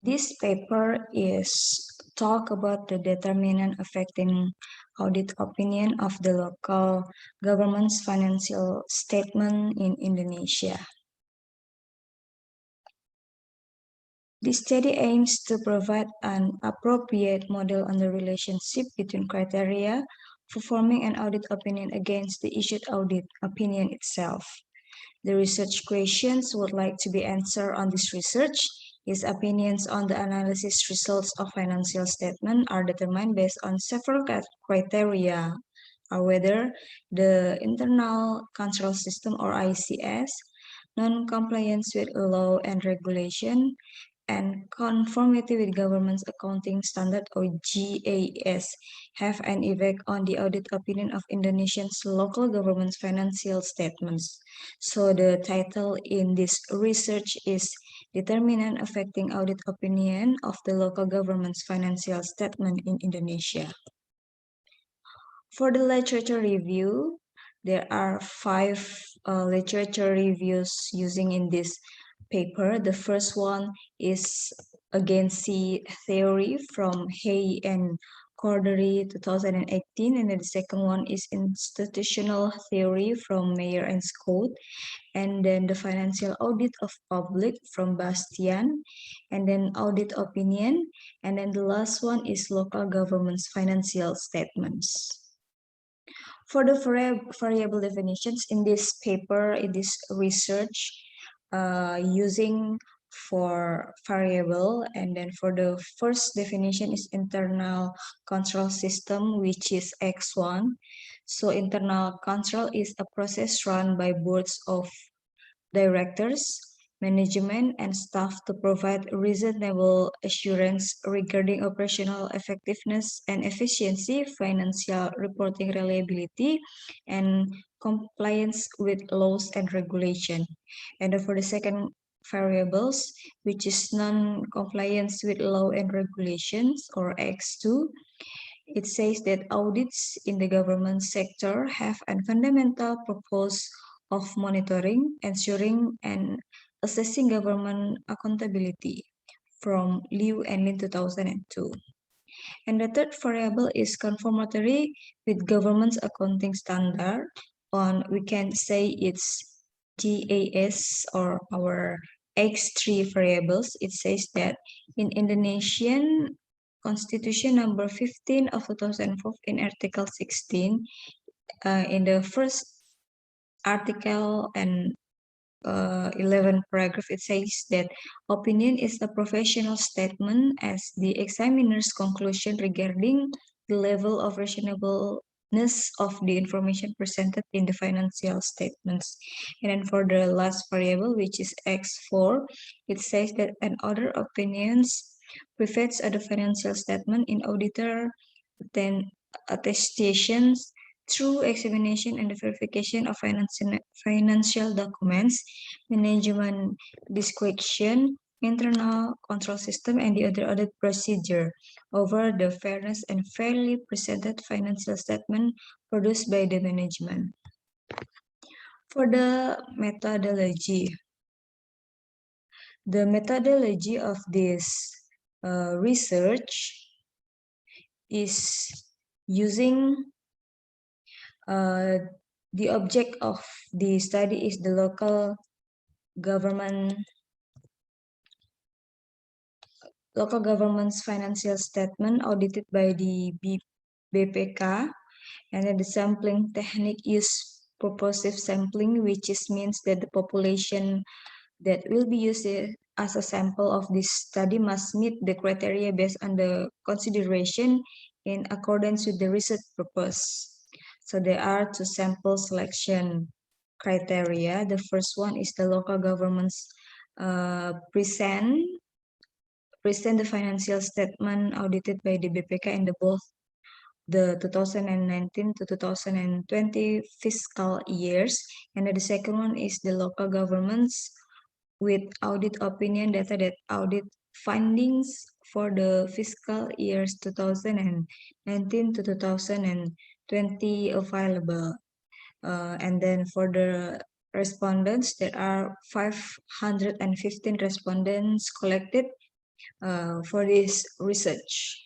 This paper is talk about the determinant affecting audit opinion of the local government's financial statement in Indonesia. This study aims to provide an appropriate model on the relationship between criteria for forming an audit opinion against the issued audit opinion itself. The research questions would like to be answered on this research is opinions on the analysis results of financial statement are determined based on several criteria, or whether the internal control system or ICS, non-compliance with law and regulation, and conformity with government's accounting standard or GAS have an effect on the audit opinion of Indonesia's local government's financial statements. So the title in this research is Determinant Affecting Audit Opinion of the Local Government's Financial Statement in Indonesia. For the literature review, there are 5 literature reviews using in this paper. The first one is agency theory from Hay and Cordery 2018, and then the second one is institutional theory from Mayer and Scott, and then the financial audit of public from Bastian, and then audit opinion, and then the last one is local government's financial statements. For the variable definitions in this paper, in this research, using for variable, and then for the first definition is internal control system, which is X1. So internal control is a process run by boards of directors, management, and staff to provide reasonable assurance regarding operational effectiveness and efficiency, financial reporting reliability, and compliance with laws and regulation. And for the second variables, which is non-compliance with law and regulations, or X2, it says that audits in the government sector have a fundamental purpose of monitoring, ensuring, and assessing government accountability from Liu and Lin 2002. And the third variable is conformatory with government's accounting standard. We can say it's GAS or our X3 variables. It says that in Indonesian Constitution number 15 of 2004 in Article 16, in the first article and 11 paragraph, it says that opinion is a professional statement as the examiner's conclusion regarding the level of reasonableness of the information presented in the financial statements. And then for the last variable, which is X4, it says that an other opinions prefers the financial statement in auditor then attestations through examination and verification of financial documents, management discretion, internal control system, and the other audit procedure over the fairness and fairly presented financial statement produced by the management. For the methodology, the methodology of this research is using the object of the study is the local government's financial statement audited by the BPK, and then the sampling technique use purposive sampling, which means that the population that will be used as a sample of this study must meet the criteria based on the consideration in accordance with the research purpose. So there are 2 sample selection criteria. The first one is the local governments present the financial statement audited by the BPK in both the 2019 to 2020 fiscal years. And the second one is the local governments with audit opinion data that audit findings for the fiscal years 2019 to 2020 available. And then for the respondents, there are 515 respondents collected for this research.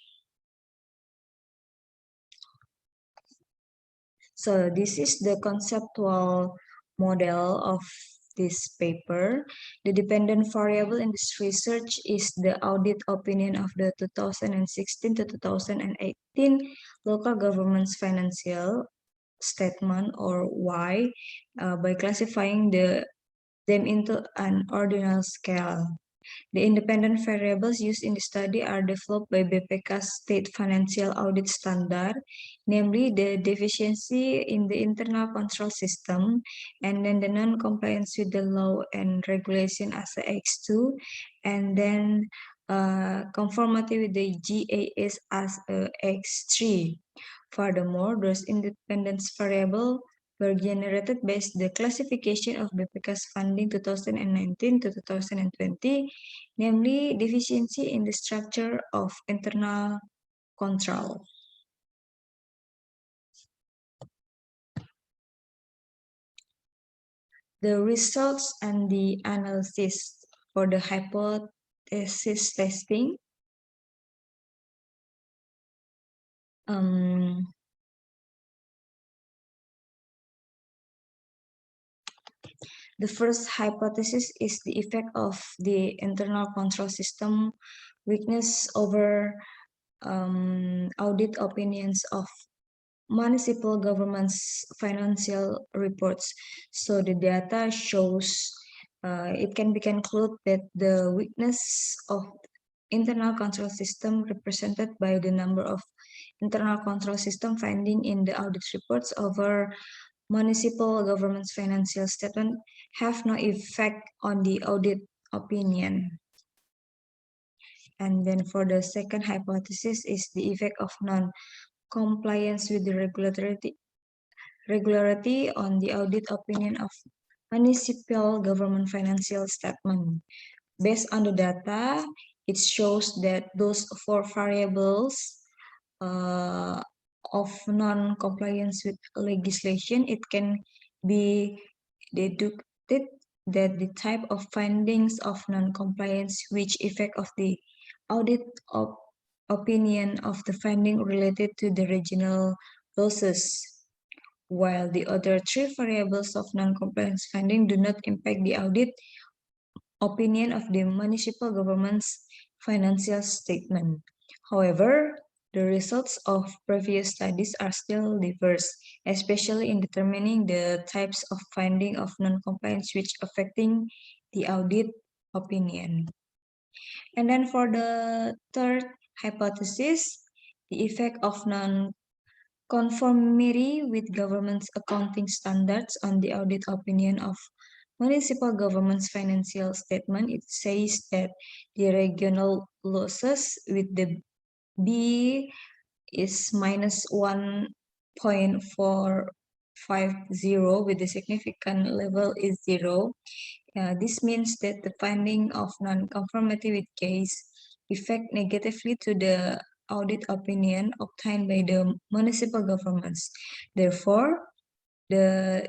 So this is the conceptual model of this paper. The dependent variable in this research is the audit opinion of the 2016 to 2018 local government's financial statement, or Y, by classifying them into an ordinal scale. The independent variables used in the study are developed by BPK's State Financial Audit Standard, namely the deficiency in the internal control system, and then the non-compliance with the law and regulation as a X2, and then conformity with the GAS as a X3. Furthermore, those independence variables were generated based the classification of BPK's funding 2019 to 2020, namely deficiency in the structure of internal control. The results and the analysis for the hypothesis testing. The first hypothesis is the effect of the internal control system weakness over audit opinions of municipal government's financial reports. So the data shows it can be concluded that the weakness of internal control system represented by the number of internal control system finding in the audit reports over municipal government's financial statement have no effect on the audit opinion. And then for the second hypothesis is the effect of non-compliance with the regularity on the audit opinion of municipal government financial statement. Based on the data, it shows that those four variables of non-compliance with legislation, it can be deducted that the type of findings of non-compliance which effect of the audit opinion of the finding related to the regional losses, while the other three variables of non-compliance finding do not impact the audit opinion of the municipal government's financial statement. However, the results of previous studies are still diverse, especially in determining the types of finding of non-compliance which affecting the audit opinion. And then for the third hypothesis, the effect of non-conformity with government's accounting standards on the audit opinion of municipal government's financial statement. It says that the regional losses with the B is minus 1.450 with the significant level is 0. This means that the finding of non-conformity with case affect negatively to the audit opinion obtained by the municipal governments. Therefore, the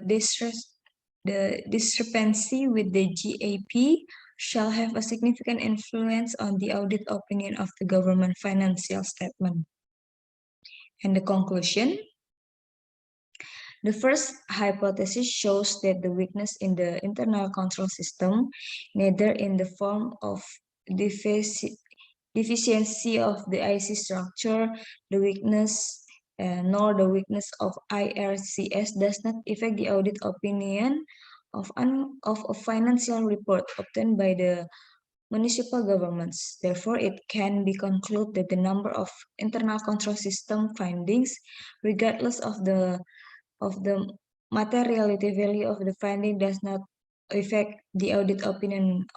discrepancy with the GAP shall have a significant influence on the audit opinion of the government financial statement. And the conclusion, the first hypothesis shows that the weakness in the internal control system, neither in the form of deficiency of the IC structure, the weakness nor the weakness of IRCS does not affect the audit opinion of a financial report obtained by the municipal governments. Therefore, it can be concluded that the number of internal control system findings, regardless of the materiality value of the finding, does not affect the audit opinion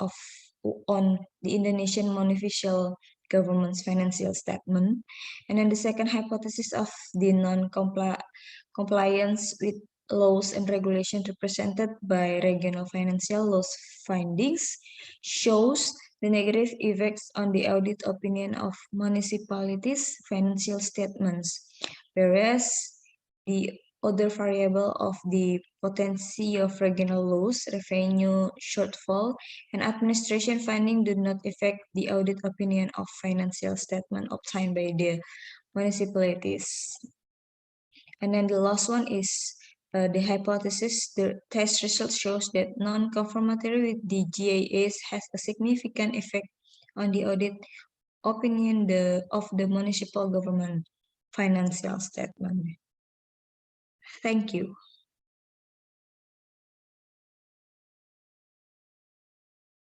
on the Indonesian municipal government's financial statement. And then the second hypothesis of the non-compliance with laws and regulations represented by regional financial laws findings shows the negative effects on the audit opinion of municipalities' financial statements, whereas the other variable of the potency of regional loss, revenue shortfall, and administration finding do not affect the audit opinion of financial statement obtained by the municipalities. And then the last one is the hypothesis. The test result shows that non-conformity with the GIAs has a significant effect on the audit opinion of the municipal government financial statement. Thank you.